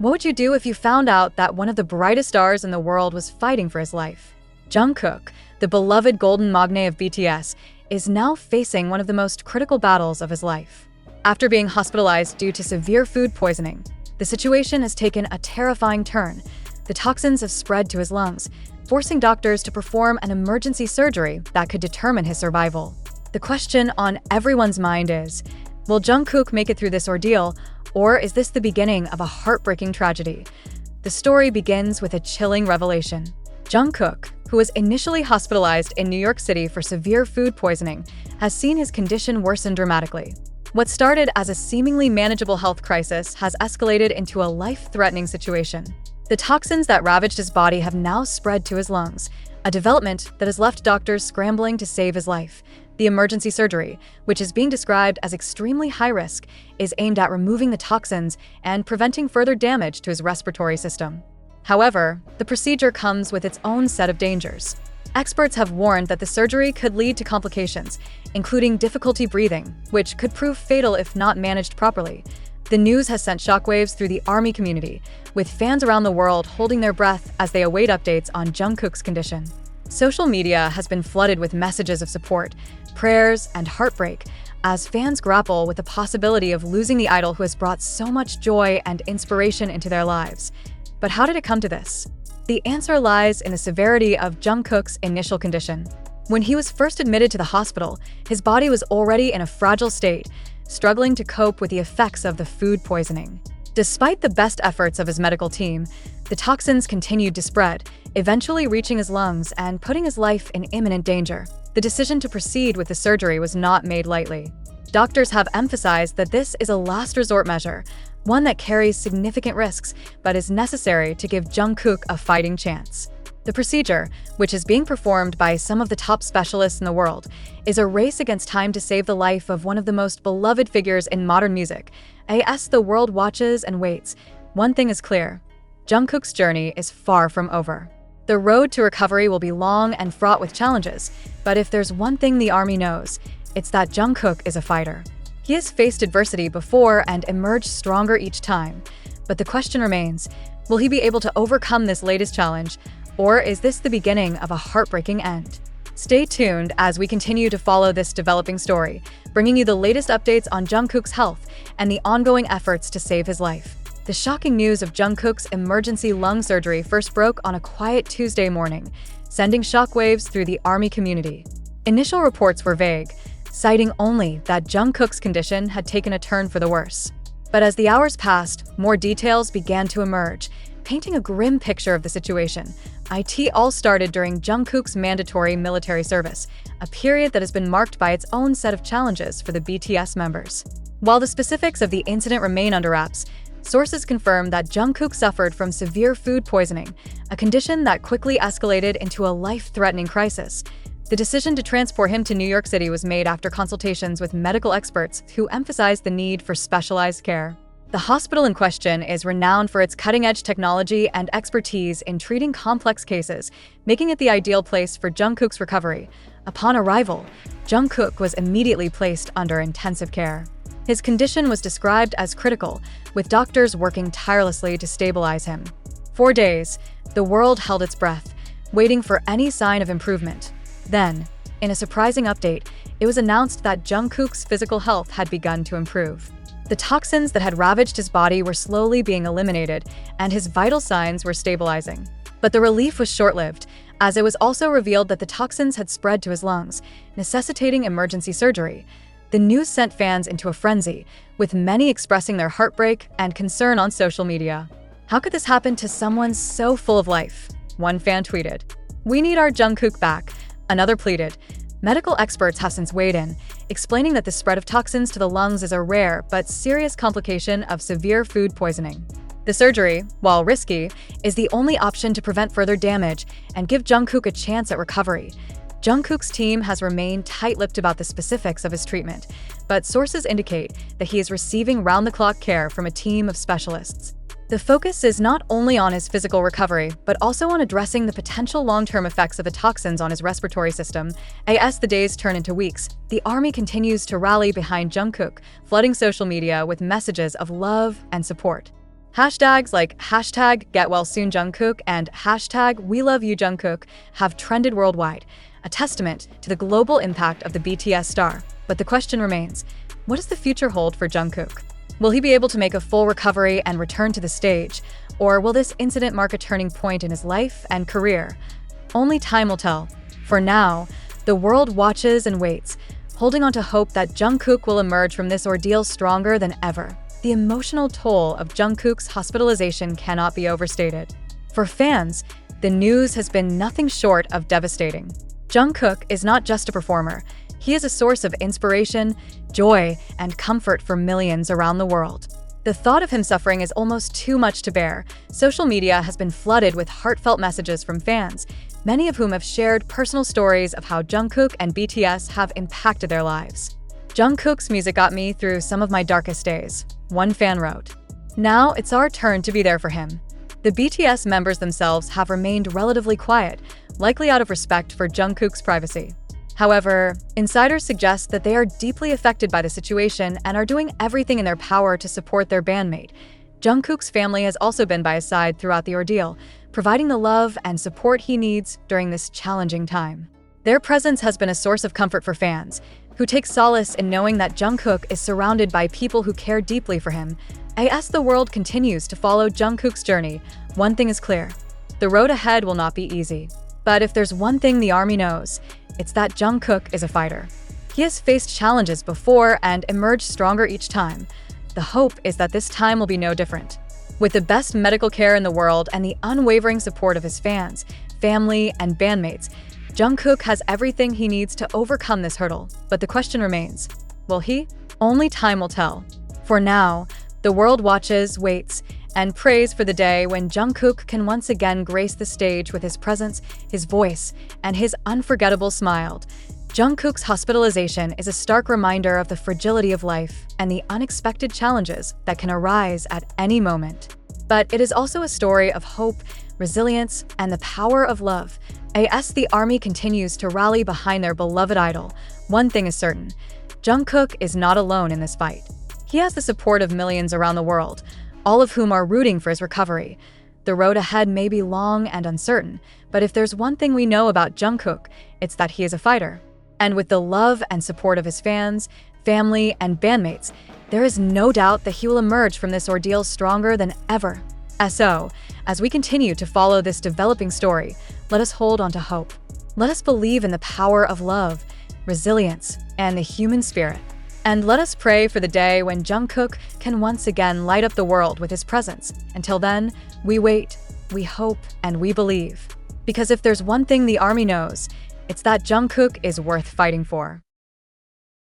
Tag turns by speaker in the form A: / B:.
A: What would you do if you found out that one of the brightest stars in the world was fighting for his life? Jungkook, the beloved golden magne of BTS, is now facing one of the most critical battles of his life. After being hospitalized due to severe food poisoning, the situation has taken a terrifying turn. The toxins have spread to his lungs, forcing doctors to perform an emergency surgery that could determine his survival. The question on everyone's mind is, will Jungkook make it through this ordeal, or is this the beginning of a heartbreaking tragedy? The story begins with a chilling revelation. Jungkook, who was initially hospitalized in New York City for severe food poisoning, has seen his condition worsen dramatically. What started as a seemingly manageable health crisis has escalated into a life-threatening situation. The toxins that ravaged his body have now spread to his lungs, a development that has left doctors scrambling to save his life. The emergency surgery, which is being described as extremely high risk, is aimed at removing the toxins and preventing further damage to his respiratory system. However, the procedure comes with its own set of dangers. Experts have warned that the surgery could lead to complications, including difficulty breathing, which could prove fatal if not managed properly. The news has sent shockwaves through the ARMY community, with fans around the world holding their breath as they await updates on Jungkook's condition. Social media has been flooded with messages of support, prayers, and heartbreak as fans grapple with the possibility of losing the idol who has brought so much joy and inspiration into their lives. But how did it come to this? The answer lies in the severity of Jungkook's initial condition. When he was first admitted to the hospital, his body was already in a fragile state, struggling to cope with the effects of the food poisoning. Despite the best efforts of his medical team, the toxins continued to spread, eventually reaching his lungs and putting his life in imminent danger. The decision to proceed with the surgery was not made lightly. Doctors have emphasized that this is a last resort measure, one that carries significant risks but is necessary to give Jungkook a fighting chance. The procedure, which is being performed by some of the top specialists in the world, is a race against time to save the life of one of the most beloved figures in modern music. As the world watches and waits, one thing is clear: Jungkook's journey is far from over. The road to recovery will be long and fraught with challenges, but if there's one thing the ARMY knows, it's that Jungkook is a fighter. He has faced adversity before and emerged stronger each time. But the question remains, will he be able to overcome this latest challenge, or is this the beginning of a heartbreaking end? Stay tuned as we continue to follow this developing story, bringing you the latest updates on Jungkook's health and the ongoing efforts to save his life. The shocking news of Jungkook's emergency lung surgery first broke on a quiet Tuesday morning, sending shockwaves through the ARMY community. Initial reports were vague, citing only that Jungkook's condition had taken a turn for the worse. But as the hours passed, more details began to emerge, painting a grim picture of the situation. It all started during Jungkook's mandatory military service, a period that has been marked by its own set of challenges for the BTS members. While the specifics of the incident remain under wraps, sources confirm that Jungkook suffered from severe food poisoning, a condition that quickly escalated into a life-threatening crisis. The decision to transport him to New York City was made after consultations with medical experts who emphasized the need for specialized care. The hospital in question is renowned for its cutting-edge technology and expertise in treating complex cases, making it the ideal place for Jungkook's recovery. Upon arrival, Jungkook was immediately placed under intensive care. His condition was described as critical, with doctors working tirelessly to stabilize him. For days, the world held its breath, waiting for any sign of improvement. Then, in a surprising update, it was announced that Jungkook's physical health had begun to improve. The toxins that had ravaged his body were slowly being eliminated, and his vital signs were stabilizing. But the relief was short-lived, as it was also revealed that the toxins had spread to his lungs, necessitating emergency surgery. The news sent fans into a frenzy, with many expressing their heartbreak and concern on social media. How could this happen to someone so full of life? One fan tweeted, "We need our Jungkook back." Another pleaded. Medical experts have since weighed in, explaining that the spread of toxins to the lungs is a rare but serious complication of severe food poisoning. The surgery, while risky, is the only option to prevent further damage and give Jungkook a chance at recovery. Jungkook's team has remained tight-lipped about the specifics of his treatment, but sources indicate that he is receiving round-the-clock care from a team of specialists. The focus is not only on his physical recovery, but also on addressing the potential long-term effects of the toxins on his respiratory system. As the days turn into weeks, the ARMY continues to rally behind Jungkook, flooding social media with messages of love and support. Hashtags like hashtag #GetWellSoon Jungkook and hashtag #WeLoveYou Jungkook have trended worldwide, a testament to the global impact of the BTS star. But the question remains, what does the future hold for Jungkook? Will he be able to make a full recovery and return to the stage? Or will this incident mark a turning point in his life and career? Only time will tell. For now, the world watches and waits, holding on to hope that Jungkook will emerge from this ordeal stronger than ever. The emotional toll of Jungkook's hospitalization cannot be overstated. For fans, the news has been nothing short of devastating. Jungkook is not just a performer. He is a source of inspiration, joy, and comfort for millions around the world. The thought of him suffering is almost too much to bear. Social media has been flooded with heartfelt messages from fans, many of whom have shared personal stories of how Jungkook and BTS have impacted their lives. "Jungkook's music got me through some of my darkest days," one fan wrote. "Now it's our turn to be there for him." The BTS members themselves have remained relatively quiet, likely out of respect for Jungkook's privacy. However, insiders suggest that they are deeply affected by the situation and are doing everything in their power to support their bandmate. Jungkook's family has also been by his side throughout the ordeal, providing the love and support he needs during this challenging time. Their presence has been a source of comfort for fans, who take solace in knowing that Jungkook is surrounded by people who care deeply for him. As the world continues to follow Jungkook's journey, one thing is clear: the road ahead will not be easy. But if there's one thing the ARMY knows, it's that Jungkook is a fighter. He has faced challenges before and emerged stronger each time. The hope is that this time will be no different. With the best medical care in the world and the unwavering support of his fans, family, and bandmates, Jungkook has everything he needs to overcome this hurdle. But the question remains, will he? Only time will tell. For now, the world watches, waits, and prays for the day when Jungkook can once again grace the stage with his presence, his voice, and his unforgettable smile. Jungkook's hospitalization is a stark reminder of the fragility of life and the unexpected challenges that can arise at any moment. But it is also a story of hope, resilience, and the power of love. As the ARMY continues to rally behind their beloved idol, one thing is certain: Jungkook is not alone in this fight. He has the support of millions around the world, all of whom are rooting for his recovery. The road ahead may be long and uncertain, but if there's one thing we know about Jungkook, it's that he is a fighter. And with the love and support of his fans, family, and bandmates, there is no doubt that he will emerge from this ordeal stronger than ever. So, as we continue to follow this developing story, let us hold on to hope. Let us believe in the power of love, resilience, and the human spirit. And let us pray for the day when Jungkook can once again light up the world with his presence. Until then, we wait, we hope, and we believe. Because if there's one thing the ARMY knows, it's that Jungkook is worth fighting for.